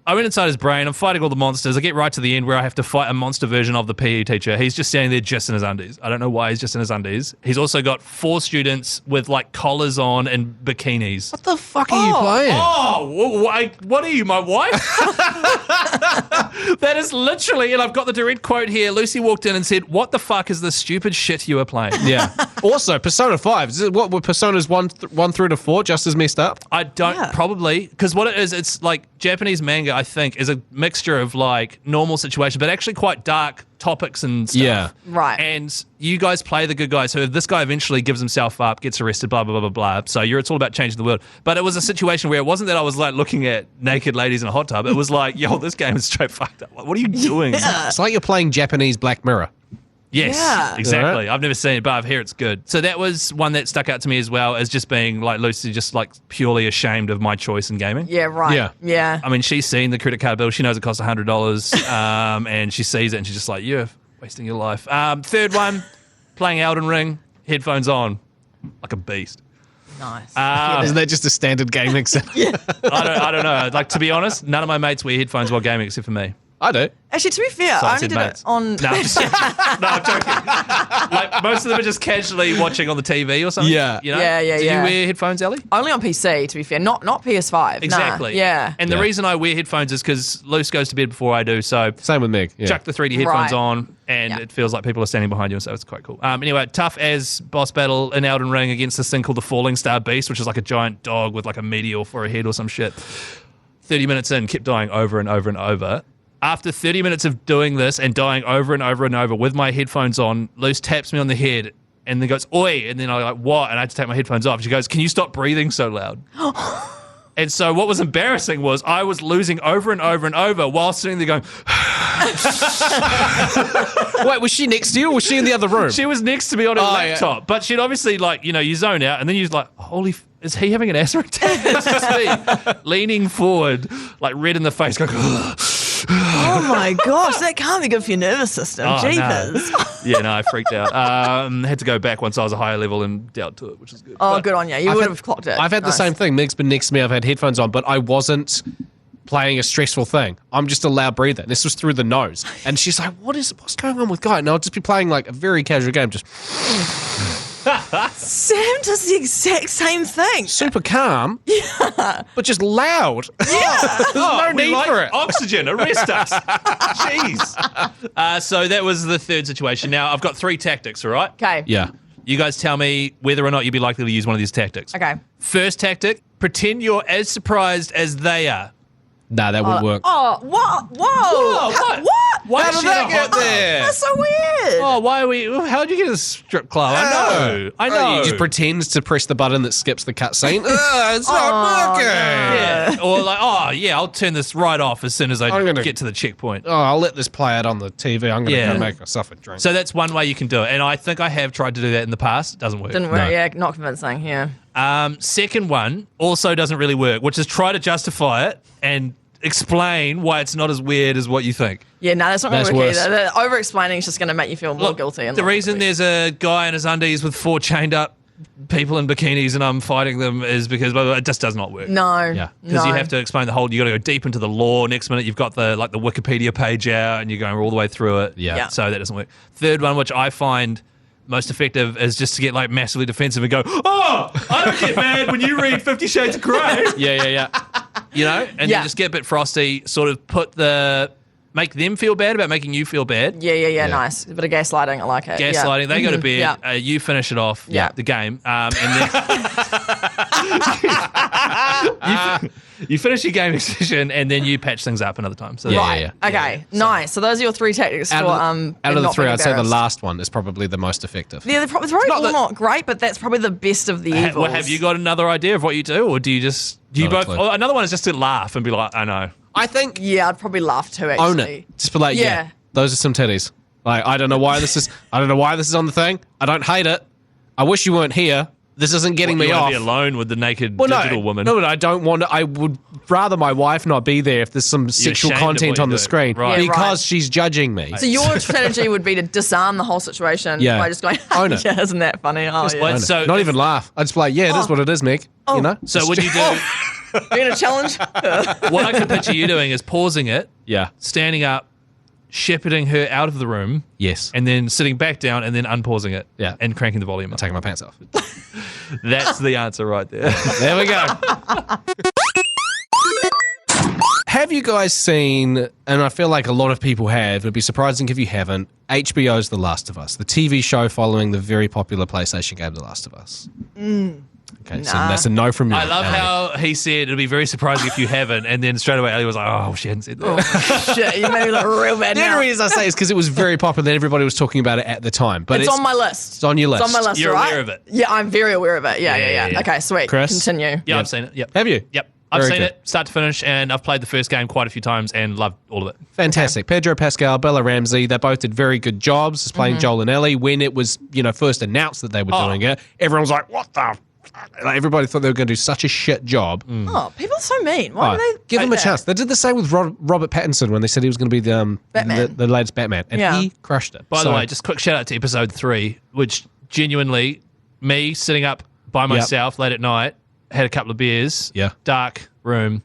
I went inside his brain. I'm fighting all the monsters. I get right to the end where I have to fight a monster version of the PE teacher. He's just standing there just in his undies. I don't know why he's just in his undies. He's also got 4 students with like collars on and bikinis. What the fuck are you playing? Oh, what are you, my wife? That is literally, and I've got the direct quote here. Lucy walked in and said, "What the fuck is this stupid shit you are playing?" Yeah. Also, Persona 5. Is it, what were Personas 1 through to 4 just as messed up? I don't probably, because what it is, it's like Japanese manga, I think, is a mixture of like normal situation, but actually quite dark topics and stuff. Yeah. Right. And you guys play the good guys. So this guy eventually gives himself up, gets arrested, blah, blah, blah, blah, blah. So it's all about changing the world. But it was a situation where it wasn't that I was like looking at naked ladies in a hot tub. It was like, yo, this game is straight fucked up. Like, what are you doing? It's like you're playing Japanese Black Mirror. Yes, Yeah. exactly. Right. I've never seen it, but I've heard it's good. So that was one that stuck out to me as well as just being like Lucy, just like purely ashamed of my choice in gaming. Yeah, right. Yeah. Yeah. I mean, she's seen the credit card bill. She knows it costs $100, and she sees it and she's just like, you're wasting your life. Third one, playing Elden Ring, headphones on, like a beast. Nice. Isn't that just a standard gaming setup? I don't know. Like, to be honest, none of my mates wear headphones while gaming except for me. I do. Actually, to be fair, So I I only said did mates. it on. No, I'm just joking. No, I'm joking. Like, most of them are just casually watching on the TV or something. Yeah. You know? Yeah, yeah, Do yeah. you wear headphones, Ellie? Only on PC, to be fair, not PS5. Nah. Exactly. Yeah. And the Yeah. reason I wear headphones is because Luce goes to bed before I do. So Same with Meg. Yeah. chuck the 3D headphones Right. on, and Yeah. it feels like people are standing behind you, and so it's quite cool. Anyway, tough as boss battle in Elden Ring against this thing called the Falling Star Beast, which is like a giant dog with like a meteor for a head or some shit. 30 minutes in, kept dying over and over and over. After 30 minutes of doing this and dying over and over and over with my headphones on, Luce taps me on the head and then goes, "Oi!" And then I'm like, "What?" And I had to take my headphones off. She goes, "Can you stop breathing so loud?" And so what was embarrassing was I was losing over and over and over while sitting there going, Wait, was she next to you or was she in the other room? she was next to me on her Oh, laptop, but she'd obviously like, you zone out and then you're like, is he having an asthma attack? It's just me leaning forward, like red in the face, going, Oh my gosh, that can't be good for your nervous system. Oh, no. Jeepers. yeah, no, I freaked out. Had to go back once I was a higher level and dealt to it, which is good. Oh, But- good on you. You I've would had- have clocked it. I've had the Nice. same thing. Meg's been next to me. I've had headphones on, but I wasn't playing a stressful thing. I'm just a loud breather. This was through the nose. And she's like, what's going on with Guy? And I'll just be playing like a very casual game, just Sam does the exact same thing. super calm, but just loud. Oh, no we need like for it. Oxygen, arrest us. Jeez. So that was the third situation. Now, I've got 3 tactics, all right? Okay. Yeah. You guys tell me whether or not you'd be likely to use one of these tactics. Okay. First tactic, pretend you're as surprised as they are. Nah, that would work. Oh, what? Whoa. what? What? Why How is did she that not get hot? there? That's so weird. Oh, why are we... How'd you get a strip club? I know. You just pretend to press the button that skips the cutscene. It's not working. Yeah. Or like, I'll turn this right off as soon as I I'm gonna- get to the checkpoint. Oh, I'll let this play out on the TV. I'm going to Yeah. go make myself a drink. So that's one way you can do it. And I think I have tried to do that in the past. It doesn't work. Didn't work. No. Yeah, not convincing. Yeah. Second one also doesn't really work, which is try to justify it and explain why it's not as weird as what you think. Yeah, no, that's not going That's to work worse. either. The over-explaining is just going to make you feel more Look, guilty. And the not reason complete. there's a guy in his undies with 4 chained up people in bikinis and I'm fighting them is because it just does not work. No. Yeah. Because no. you have to explain the whole, you got to go deep into the lore. Next minute, you've got the Wikipedia page out and you're going all the way through it. Yeah. Yeah. So that doesn't work. Third one, which I find most effective, is just to get like massively defensive and go, "Oh, I don't get mad when you read 50 Shades of Grey." yeah. You know, and Yeah. then just get a bit frosty, sort of put the make them feel bad about making you feel bad. Yeah. Nice. A bit of gaslighting. I like it. Gaslighting. They go to bed. Yeah. You finish it off. The game, and then you finish your gaming session, and then you patch things up another time. So Right. Okay. Nice. So those are your 3 tactics for Out of the not 3, being I'd say the embarrassed. last one is probably the most effective. Yeah, they're probably not great, but that's probably the best of the evils. Well, have you got another idea of what you do, or do you just Not a both? clue. Oh, another one is just to laugh and be like, I know. I think Yeah, I'd probably laugh too. Actually, own it. Just be like, yeah, those are some titties. Like, I don't know why this is on the thing. I don't hate it. I wish you weren't here. This isn't getting You me wanna off. be alone with the naked digital woman. No, but I don't want to. I would rather my wife not be there if there's some sexual ashamed of content what on you the do. screen Right. Yeah, because right. she's judging me. So your strategy would be to disarm the whole situation by just going, Own it. yeah, isn't that funny? Oh, yeah. Well, so not even laugh. I'd just be like, yeah, it is what it is, Meg. You know? So would you do? You're going to challenge her? What I could picture you doing is pausing it, Yeah. standing up, shepherding her out of the room, Yes. and then sitting back down, and then unpausing it, Yeah. and cranking the volume up. Taking my pants off. That's the answer right there. There we go. Have you guys seen, and I feel like a lot of people have, it'd be surprising if you haven't, HBO's The Last of Us, the TV show following the very popular PlayStation game The Last of Us? Okay, so that's a no from you. I love how he said it'll be very surprising if you haven't, and then straight away Ali was like, "Oh, she hadn't said that." Shit, you made me look real bad The now. only reason I say is because it was very popular and everybody was talking about it at the time. But It's on my list. It's on your list. It's on my list, You're right? aware of it. Yeah, I'm very aware of it. Yeah. Yeah. Okay, sweet. Chris? Continue. Yeah, I've seen it. Yep. Have you? Yep. I've Very seen good. it start to finish, and I've played the first game quite a few times and loved all of it. Fantastic. Pedro Pascal, Bella Ramsey, they both did very good jobs as playing Joel and Ellie. When it was, first announced that they were doing it, everyone was like, what the? Like, everybody thought they were going to do such a shit job. Oh, people are so mean. Why do they Give hate him a that? chance. They did the same with Robert Pattinson when they said he was going to be the Batman. the latest Batman, and Yeah. he crushed it. By the way, just quick shout out to episode 3, which genuinely, me sitting up by myself late at night, had a couple of beers, dark room,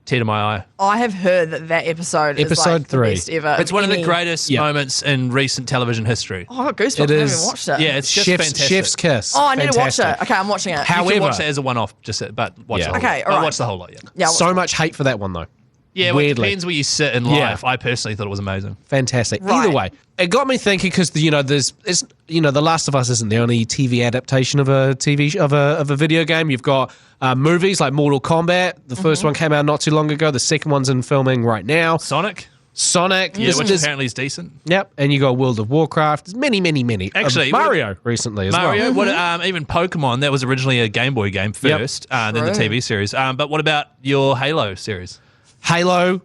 tear to my eye. I have heard that episode is Episode like 3. the best ever. It's one of the Any- greatest moments in recent television history. Oh, I got goosebumps. I It haven't is- even watched it. Yeah, it's just Chef's fantastic. kiss. Oh, I need to watch Fantastic. it. Okay, I'm watching it. You However, can watch it as a one-off, but watch the whole Okay, lot. all I'll right. watch the whole lot, yeah. Yeah, I'll so watch much hate for that one though. Yeah, well, it Weirdly. depends where you sit in Yeah. life. I personally thought it was amazing. Fantastic. Right. Either way, it got me thinking because The Last of Us isn't the only TV adaptation of a of a video game. You've got movies like Mortal Kombat. The first one came out not too long ago. The second one's in filming right now. Sonic, Sonic, which apparently is decent. Yep, and you got World of Warcraft. There's many. Actually, Mario recently as Mario, well. even Pokemon, that was originally a Game Boy game first, then the True. TV series. But what about your Halo series? Halo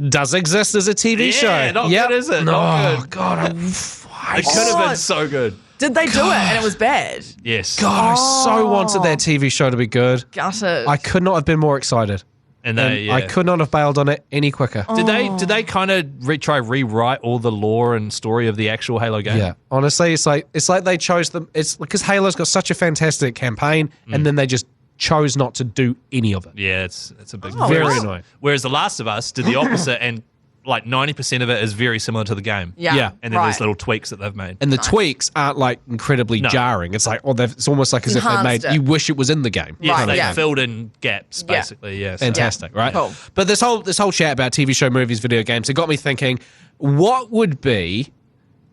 does exist as a TV show. Yeah, not good, is it? Not good. God, It could have been so good. Did they do it and it was bad? Yes. God, I so wanted that TV show to be good. Gutted. I could not have been more excited. And And they, I could not have bailed on it any quicker. Did they kind of try rewrite all the lore and story of the actual Halo game? Yeah, honestly, it's like they chose them. It's because Halo's got such a fantastic campaign, and then they just chose not to do any of it. Yeah, it's a big Very whereas, annoying. Whereas The Last of Us did the opposite, and like 90% of it is very similar to the game. Yeah. Yeah. And then there's little tweaks that they've made. And the tweaks aren't like incredibly No. jarring. It's like, it's almost like as if they Enhanced made. it. You wish it was in the game. Yeah, Right, they yeah. filled in gaps basically. Yeah, so- Fantastic, right? Cool. But this whole chat about TV show, movies, video games, it got me thinking: what would be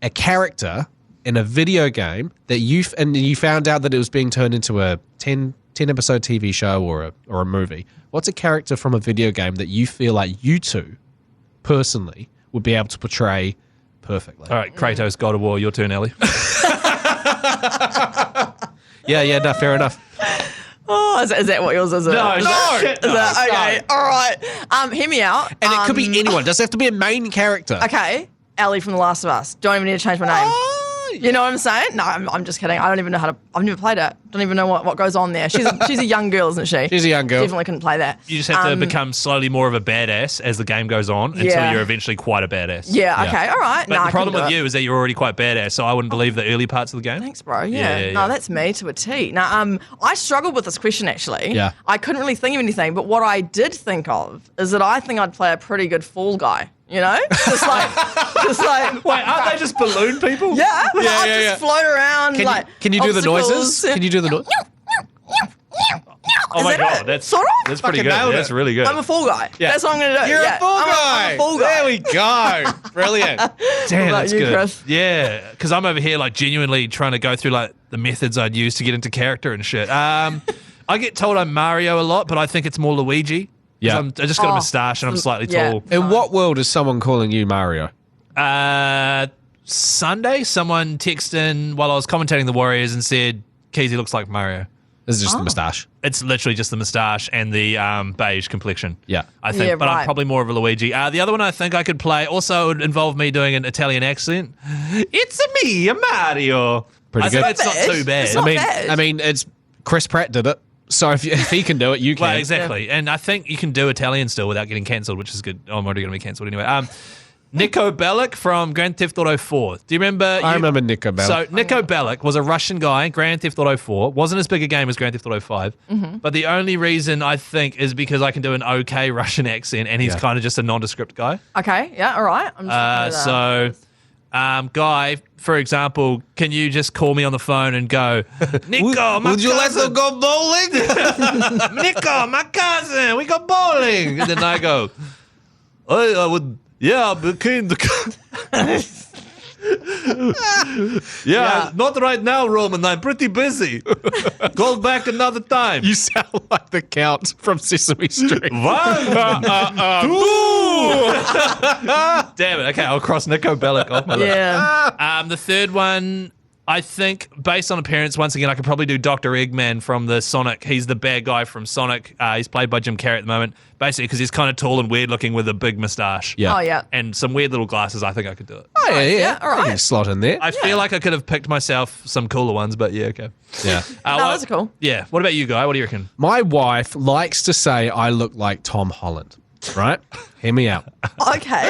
a character in a video game that you found out that it was being turned into a 10 episode TV show or a movie? What's a character from a video game that you feel like you two personally would be able to portray perfectly? All right, Kratos, God of War, your turn, Ellie. Yeah, no, fair enough. Oh, is that what yours is? No, shit, Is that, okay, all right. Hear me out. And it could be anyone. It doesn't have to be a main character. Okay, Ellie from The Last of Us. Don't even need to change my name. You know what I'm saying? No, I'm just kidding. I don't even know how to. I've never played it. Don't even know what goes on there. She's a young girl, isn't she? She's a young girl. Definitely couldn't play that. You just have to become slowly more of a badass as the game goes on until Yeah. you're eventually quite a badass. Yeah. Okay. All right. But no, the problem I can with do it. you is that you're already quite badass, so I wouldn't believe the early parts of the game. Thanks, bro. Yeah. Yeah. No, that's me to a T. Now, I struggled with this question actually. Yeah. I couldn't really think of anything, but what I did think of is that I think I'd play a pretty good Fall Guy. You know, just like. Wait, aren't they just balloon people? Yeah. I'd yeah. just float around. Can you do the obstacles. noises? Can you do the noise? Oh my Is that god, it? that's Sort of? that's pretty Fucking good. nailed That's it. really good. I'm a Fall Guy. Yeah. That's what I'm going to do. You're yeah. a Fall Guy. I'm a Fall Guy. There we we go. Brilliant. Damn, about that's you, good. Chris? Yeah, because I'm over here like genuinely trying to go through like the methods I'd use to get into character and shit. I get told I'm Mario a lot, but I think it's more Luigi. Yeah. I just got a moustache and I'm slightly tall. In what world is someone calling you Mario? Sunday, someone texted in while I was commentating the Warriors and said, Keezy looks like Mario. This is just the moustache. It's literally just the moustache and the beige complexion. Yeah. I think, Yeah, but I'm right. probably more of a Luigi. The other one I think I could play also would involve me doing an Italian accent. It's me, Mario. Pretty I think good. it's not too bad. It's not bad. I mean, it's Chris Pratt did it. So if he can do it, you can. Well, exactly. And I think you can do Italian still without getting cancelled, which is good. Oh, I'm already going to be cancelled anyway. Nico Bellic from Grand Theft Auto 4. Do you remember? I remember Nico Bellic. So Nico Bellic was a Russian guy in Grand Theft Auto 4. Wasn't as big a game as Grand Theft Auto 5. But the only reason I think is because I can do an okay Russian accent and he's kind of just a nondescript guy. Okay, yeah, all right. I'm just looking at that. Guy, for example, can you just call me on the phone and go, Nico, my Would you like to cousin, go bowling? Nico, my cousin, we go bowling. And then I go, I would, yeah, I'm keen to yeah, not right now, Roman. I'm pretty busy. Call back another time. You sound like the Count from Sesame Street. One, two. Damn it. Okay, I'll cross Nico Bellic off my list. Yeah. The third one, I think, based on appearance, once again, I could probably do Dr. Eggman from the Sonic. He's the bad guy from Sonic. He's played by Jim Carrey at the moment, basically because he's kind of tall and weird looking with a big moustache. Yeah. Oh, yeah. And some weird little glasses. I think I could do it. Oh, yeah. Yeah, all right. I can slot in there. I feel like I could have picked myself some cooler ones, but yeah, okay. Yeah. Those are cool. Yeah. What about you, Guy? What do you reckon? My wife likes to say I look like Tom Holland, right? Hear me out. Okay.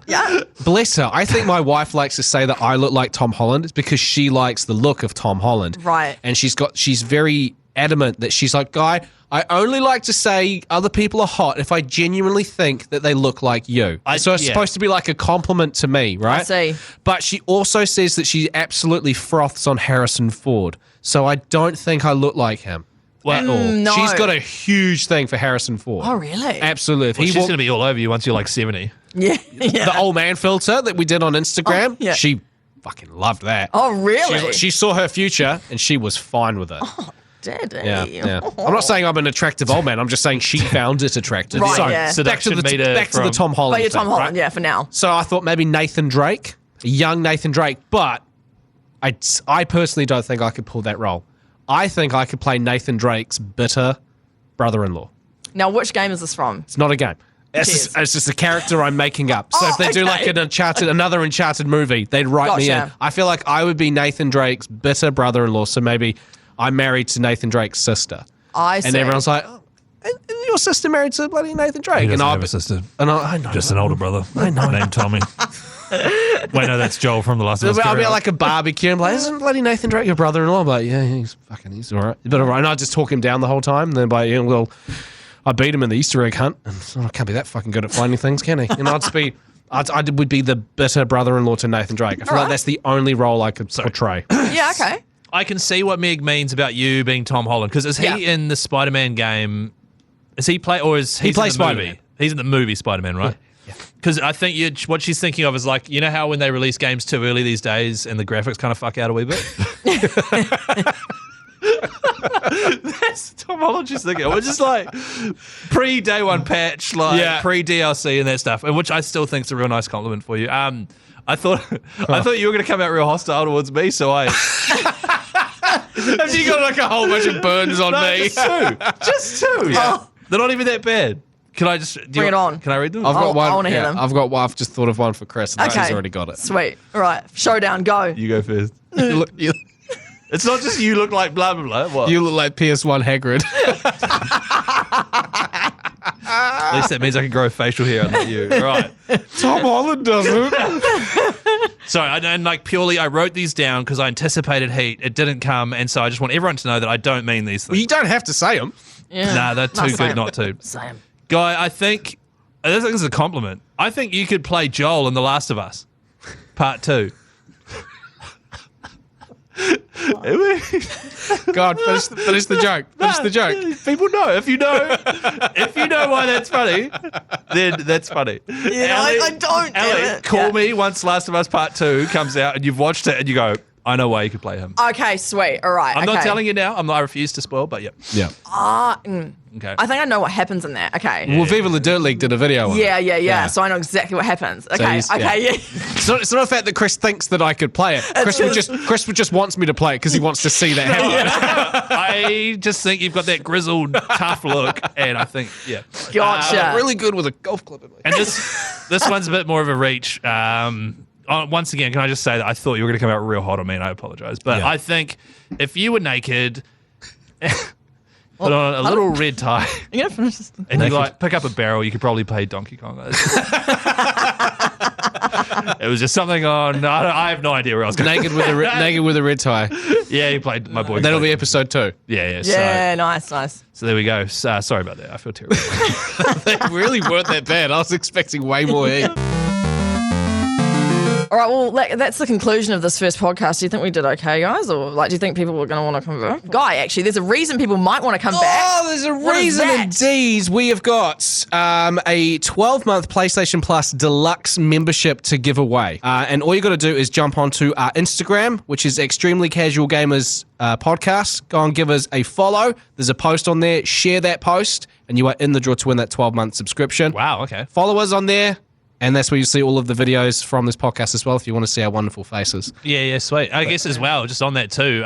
Yeah. Bless her. I think my wife likes to say that I look like Tom Holland. It's because she likes the look of Tom Holland. Right. And she's very adamant that she's like, Guy, I only like to say other people are hot if I genuinely think that they look like you. So it's supposed to be like a compliment to me, right? I see. But she also says that she absolutely froths on Harrison Ford. So I don't think I look like him. At all. no. She's got a huge thing for Harrison Ford. Oh, really? Absolutely. If Well, he she's walked- going to be all over you once you're like 70. Yeah. Yeah. the old man filter that we did on Instagram, yeah. she fucking loved that. Oh, really? She saw her future and she was fine with it. Daddy. Yeah. I'm not saying I'm an attractive old man. I'm just saying she found it attractive. Right, so yeah. back to Seduction the meter back to the from- Tom Holland. But you're Tom thing, Holland, right? yeah, for now. So I thought maybe Nathan Drake, a young Nathan Drake, but I personally don't think I could pull that role. I think I could play Nathan Drake's bitter brother-in-law. Now, which game is this from? It's not a game. It's just a character I'm making up. So if they do like another Uncharted movie, they'd write me in. Gotcha. I feel like I would be Nathan Drake's bitter brother-in-law. So maybe I'm married to Nathan Drake's sister. I see. And everyone's like, oh, and your sister married to bloody Nathan Drake. He doesn't and have a sister. I know. Just an older brother. I know. Named Tommy. Wait, no, that's Joel from The Last of Us. I'll be Carry at on. like a barbecue and I'm like, isn't bloody Nathan Drake your brother-in-law? I'm like, yeah, he's all right. But all right. And I just talk him down the whole time. And then by, yeah, well, I beat him in the Easter egg hunt. And I can't be that fucking good at finding things, can he? And I would be the bitter brother-in-law to Nathan Drake. I feel like that's the only role I could portray. Yeah, okay. I can see what Meg means about you being Tom Holland. Because is he Yeah. in the Spider-Man game? Is he play or is he plays in the Spider-Man. movie? He's in the movie Spider-Man, right? Because I think what she's thinking of is like, you know how when they release games too early these days and the graphics kind of fuck out a wee bit? That's Tom Holland she's thinking. We're just like pre-day one patch, like pre-DLC and that stuff, and which I still think is a real nice compliment for you. I thought you were going to come out real hostile towards me, so I... Have you got like a whole bunch of burns on me? Just two. Yeah. Oh. They're not even that bad. Can I just... Bring it on. Can I read them? I've got I one. wanna hear them. I've just thought of one for Chris. And Okay. She's already got it. Sweet. All right. Showdown, go. You go first. You It's not just you look like blah, blah, blah. What? look like PS1 Hagrid. At least that means I can grow facial hair on you. All right. Tom Holland doesn't. Sorry, and like purely, I wrote these down because I anticipated heat. It didn't come, and so I just want everyone to know that I don't mean these Well, things. you don't have to say them. Yeah. Nah, they're too same. good not to. Same. Guy, I think this is a compliment. I think you could play Joel in The Last of Us, Part 2. God, finish the joke. Finish the joke. People know. If you know why that's funny, then that's funny. Yeah, I don't. Damn Ellie, it. call me once Last of Us Part 2 comes out and you've watched it and you go, I know why you could play him. Okay, sweet. All right. I'm not telling you now. I refuse to spoil, but yeah. Yeah. Okay. I think I know what happens in that. Okay. Well, Viva La Dirt League did a video on it. Yeah. So I know exactly what happens. Okay. he's- Okay. yeah. Yeah. It's not a fact that Chris thinks that I could play it. Chris just wants me to play it because he wants to see that happen. I just think you've got that grizzled, tough look, and I think, yeah. Gotcha. Really good with a golf club in my And this one's a bit more of a reach. Once again, can I just say that I thought you were going to come out real hot on me, and I apologize. But Yeah. I think if you were naked, put on a little red tie, You gonna finish this? and you like pick up a barrel, you could probably play Donkey Kong. It was just something on. I have no idea where I was going. naked with a red tie. Yeah, he played my boy. That'll played- be episode 2. Yeah. Yeah. Nice. So there we go. Sorry about that. I feel terrible. They really weren't that bad. I was expecting way more heat. All right, well, that's the conclusion of this first podcast. Do you think we did okay, guys? Or, do you think people are going to want to come back? Guy, actually, there's a reason people might want to come back. Oh, there's a What is reason that? indeed. We have got a 12-month PlayStation Plus Deluxe membership to give away. And all you got to do is jump onto our Instagram, which is Extremely Casual Gamers Podcast. Go and give us a follow. There's a post on there. Share that post, and you are in the draw to win that 12-month subscription. Wow. Okay. Follow us on there. And that's where you see all of the videos from this podcast as well, if you want to see our wonderful faces. Yeah, sweet. I guess as well, just on that too,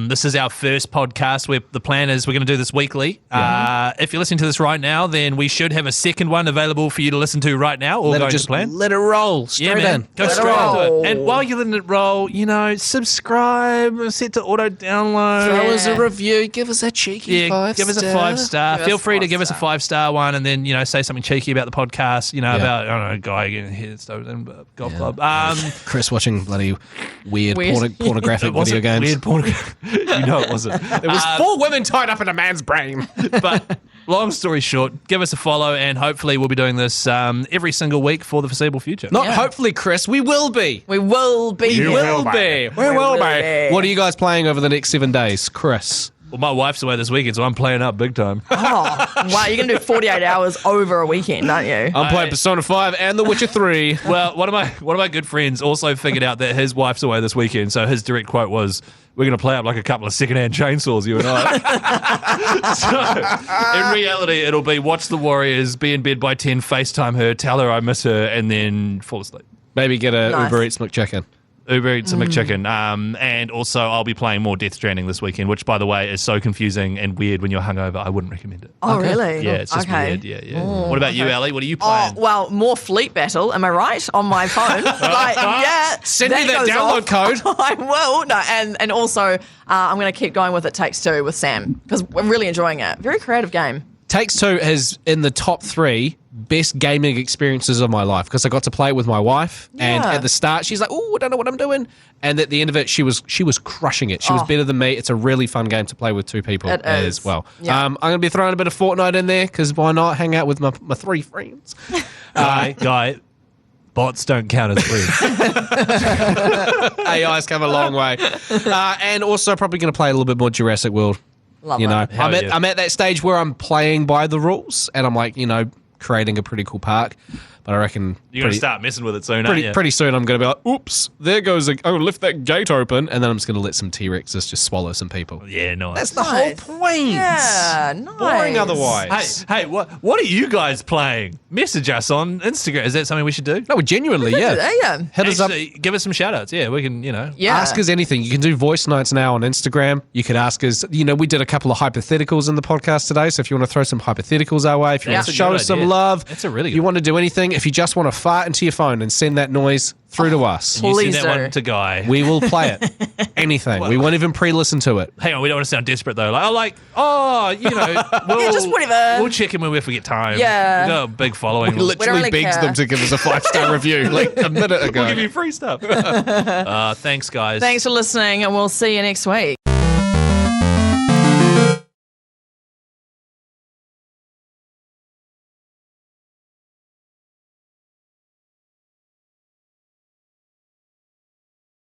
this is our first podcast where the plan is we're going to do this weekly. If you're listening to this right now, then we should have a second one available for you to listen to right now, all going to plan. Let it roll. Straight in. Go Let it straight into roll. it. And while you're letting it roll, subscribe, set to auto-download. Throw us a review. Give us a cheeky 5 give us a star. 5-star. Give Feel us free to 5 give us a star. 5-star one, and then say something cheeky about the podcast. About I don't know, a guy getting hit in a golf club. Chris watching bloody weird. Weird. Pornographic It wasn't video games. weird pornography. It wasn't. It was 4 women tied up in a man's brain. But long story short, give us a follow, and hopefully we'll be doing this every single week for the foreseeable future. Not hopefully, Chris. We will be. We will be. We will be. We will be. be. What are you guys playing over the next 7 days, Chris? Well, my wife's away this weekend, so I'm playing up big time. Oh, wow. You're going to do 48 hours over a weekend, aren't you? I'm playing Persona 5 and The Witcher 3. Well, one of my good friends also figured out that his wife's away this weekend, so his direct quote was, "We're going to play up like a couple of secondhand chainsaws, you and I." So, in reality, it'll be watch the Warriors, be in bed by 10, FaceTime her, tell her I miss her, and then fall asleep. Maybe get a Nice. Uber Eats McChicken. Uber Eats and McChicken. And also, I'll be playing more Death Stranding this weekend, which, by the way, is so confusing and weird when you're hungover. I wouldn't recommend it. Oh, really? Yeah, it's just Okay. weird. Yeah. What about you, Ali? What are you playing? Oh, well, more Fleet Battle, am I right? On my phone. Send me that goes download off. code. I will. No, and also, I'm going to keep going with It Takes Two with Sam, because we're really enjoying it. Very creative game. Takes Two is in the top 3 best gaming experiences of my life because I got to play it with my wife, and Yeah. at the start she's like, "Oh, I don't know what I'm doing," and at the end of it, she was crushing it. She was better than me. It's a really fun game to play with 2 people It as is. well. Yeah. I'm going to be throwing a bit of Fortnite in there because why not hang out with my 3 friends? Guy, bots don't count as friends. AI's come a long way, and also probably going to play a little bit more Jurassic World. Love You know, it. Hell yeah. I'm at that stage where I'm playing by the rules, and I'm like, creating a pretty cool park. But I reckon You're going to start messing with it soon, aren't pretty, you? pretty soon I'm going to be like, oops, there goes lift that gate open, and then I'm just going to let some T-Rexes just swallow some people. Yeah, nice. That's the Nice. whole point. Yeah, nice. Boring otherwise. Hey, what are you guys playing? Message us on Instagram. Is that something we should do? No, genuinely, yeah. Yeah. Hit us up. Actually, give us some shout outs. Yeah, we can, Yeah. Ask us anything. You can do voice notes now on Instagram. You could ask us, we did a couple of hypotheticals in the podcast today. So if you want to throw some hypotheticals our way, if you want to That's a show good us some idea. love, That's a really good you want to do anything, if you just want to fart into your phone and send that noise through to us, You Please send that do. one to Guy. we will play it. Anything. We won't even pre-listen to it. Hang on, we don't want to sound desperate though. We'll, just whatever. We'll check in when we forget time. Yeah. We've got a big following. We literally really begged care. them to give us a 5-star review like a minute ago. We'll give you free stuff. Thanks, guys. Thanks for listening, and we'll see you next week.